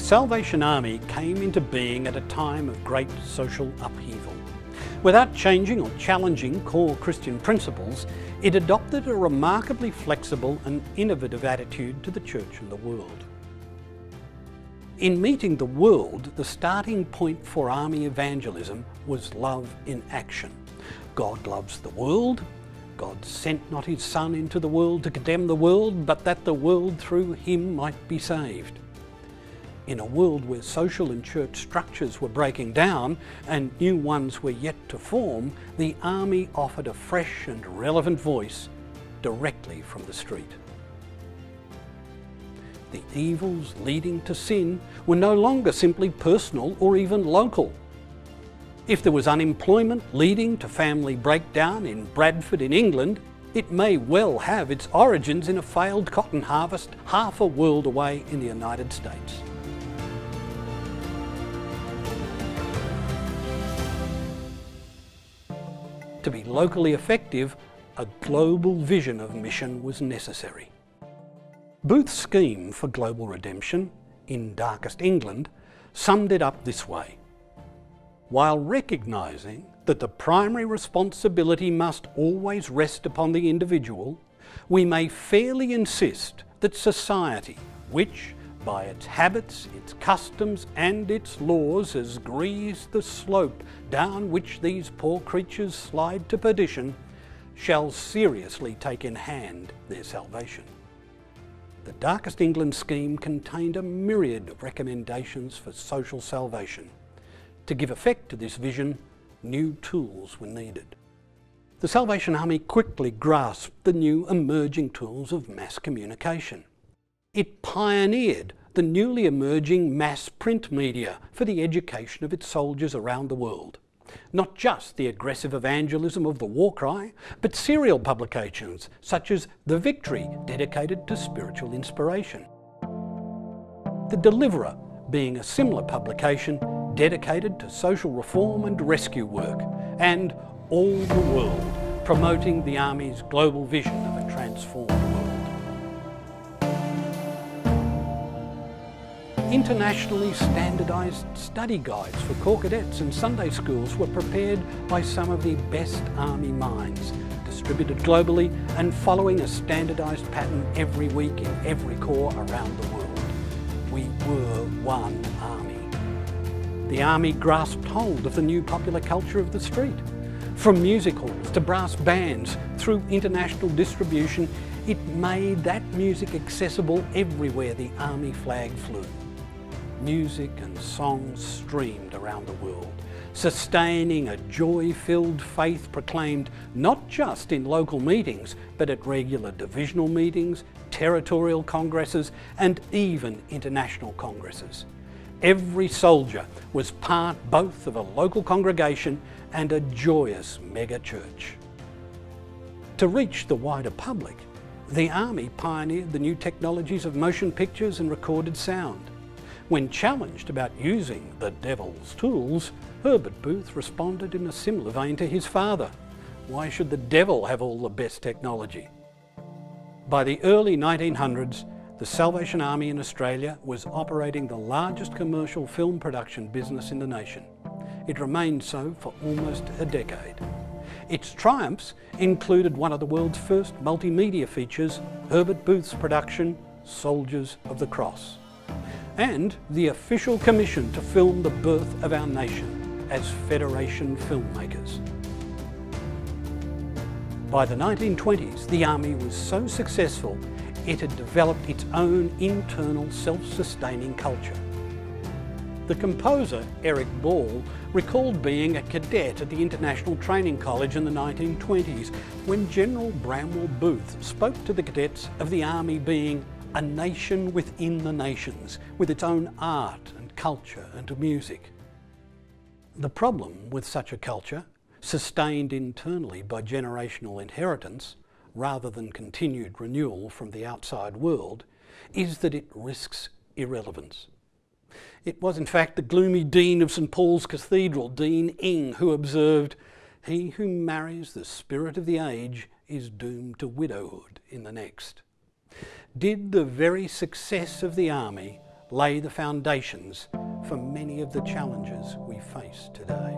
Salvation Army came into being at a time of great social upheaval. Without changing or challenging core Christian principles, it adopted a remarkably flexible and innovative attitude to the church and the world. In meeting the world, the starting point for army evangelism was love in action. God loves the world. God sent not his Son into the world to condemn the world, but that the world through him might be saved. In a world where social and church structures were breaking down and new ones were yet to form, the army offered a fresh and relevant voice directly from the street. The evils leading to sin were no longer simply personal or even local. If there was unemployment leading to family breakdown in Bradford in England, it may well have its origins in a failed cotton harvest half a world away in the United States. To be locally effective, a global vision of mission was necessary. Booth's scheme for global redemption, in darkest England, summed it up this way. While recognising that the primary responsibility must always rest upon the individual, we may fairly insist that society, which, by its habits, its customs and its laws has greased the slope down which these poor creatures slide to perdition, shall seriously take in hand their salvation. The Darkest England scheme contained a myriad of recommendations for social salvation. To give effect to this vision, new tools were needed. The Salvation Army quickly grasped the new emerging tools of mass communication. It pioneered the newly emerging mass print media for the education of its soldiers around the world. Not just the aggressive evangelism of the war cry, but serial publications such as The Victory, dedicated to spiritual inspiration. The Deliverer being a similar publication dedicated to social reform and rescue work, and All the World, promoting the Army's global vision of a transformed world. Internationally standardised study guides for Corps Cadets and Sunday schools were prepared by some of the best Army minds, distributed globally and following a standardised pattern every week in every Corps around the world. We were one Army. The Army grasped hold of the new popular culture of the street. From music halls to brass bands through international distribution, it made that music accessible everywhere the Army flag flew. Music and songs streamed around the world, sustaining a joy-filled faith proclaimed not just in local meetings, but at regular divisional meetings, territorial congresses, and even international congresses. Every soldier was part both of a local congregation and a joyous mega-church. To reach the wider public, the Army pioneered the new technologies of motion pictures and recorded sound. When challenged about using the devil's tools, Herbert Booth responded in a similar vein to his father. Why should the devil have all the best technology? By the early 1900s, the Salvation Army in Australia was operating the largest commercial film production business in the nation. It remained so for almost a decade. Its triumphs included one of the world's first multimedia features, Herbert Booth's production, Soldiers of the Cross, and the official commission to film the birth of our nation as Federation filmmakers. By the 1920s, the Army was so successful it had developed its own internal self-sustaining culture. The composer Eric Ball recalled being a cadet at the International Training College in the 1920s when General Bramwell Booth spoke to the cadets of the Army being a nation within the nations, with its own art and culture and music. The problem with such a culture, sustained internally by generational inheritance, rather than continued renewal from the outside world, is that it risks irrelevance. It was in fact the gloomy Dean of St Paul's Cathedral, Dean Ing, who observed, "He who marries the spirit of the age is doomed to widowhood in the next." Did the very success of the Army lay the foundations for many of the challenges we face today.